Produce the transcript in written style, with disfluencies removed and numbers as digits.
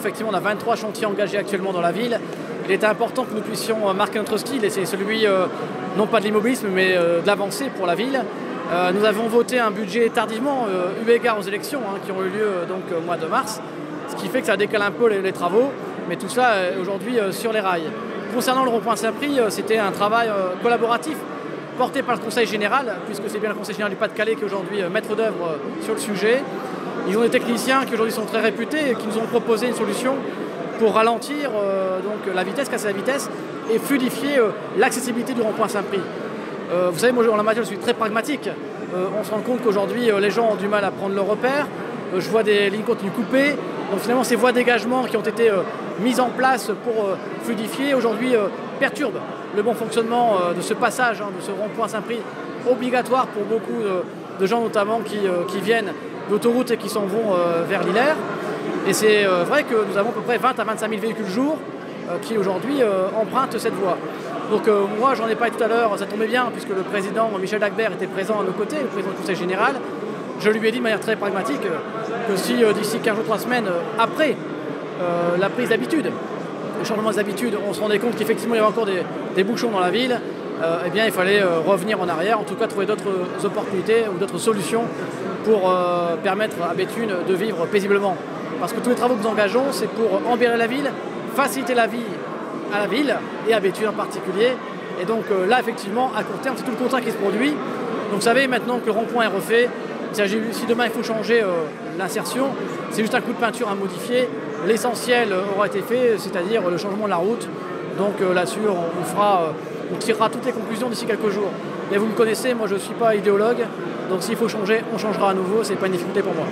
Effectivement, on a 23 chantiers engagés actuellement dans la ville. Il était important que nous puissions marquer notre style, et c'est celui, non pas de l'immobilisme, mais de l'avancée pour la ville. Nous avons voté un budget tardivement, eu égard aux élections qui ont eu lieu donc, au mois de mars, ce qui fait que ça décale un peu les travaux, mais tout ça aujourd'hui sur les rails. Concernant le rond-point Saint-Prix, c'était un travail collaboratif porté par le Conseil général, puisque c'est bien le Conseil général du Pas-de-Calais qui est aujourd'hui maître d'œuvre sur le sujet. Ils ont des techniciens qui aujourd'hui sont très réputés et qui nous ont proposé une solution pour ralentir donc, la vitesse, casser la vitesse et fluidifier l'accessibilité du rond-point Saint-Prix. Vous savez, moi en la matière je suis très pragmatique. On se rend compte qu'aujourd'hui les gens ont du mal à prendre leur repère. Je vois des lignes continues coupées. Donc finalement ces voies d'égagement qui ont été mises en place pour fluidifier aujourd'hui perturbent le bon fonctionnement de ce passage, de ce rond-point Saint-Prix obligatoire pour beaucoup de gens notamment qui viennent d'autoroute et qui s'en vont vers l'Hilaire. Et c'est vrai que nous avons à peu près 20 à 25 000 véhicules jour qui aujourd'hui empruntent cette voie. Donc moi j'en ai parlé tout à l'heure, ça tombait bien puisque le président Michel Dagbert était présent à nos côtés, le président du Conseil général. Je lui ai dit de manière très pragmatique que si d'ici 15 jours, 3 semaines, après la prise d'habitude, le changement des habitudes, on se rendait compte qu'effectivement il y avait encore des bouchons dans la ville, eh bien il fallait revenir en arrière, en tout cas trouver d'autres opportunités ou d'autres solutions pour permettre à Béthune de vivre paisiblement. Parce que tous les travaux que nous engageons, c'est pour embellir la ville, faciliter la vie à la ville et à Béthune en particulier. Et donc là, effectivement, à court terme, c'est tout le contrat qui se produit. Donc vous savez, maintenant que le rond-point est refait, si demain il faut changer l'insertion, c'est juste un coup de peinture à modifier. L'essentiel aura été fait, c'est-à-dire le changement de la route. Donc là-dessus, on tirera toutes les conclusions d'ici quelques jours. Et vous me connaissez, moi je ne suis pas idéologue, donc s'il faut changer, on changera à nouveau, c'est pas une difficulté pour moi.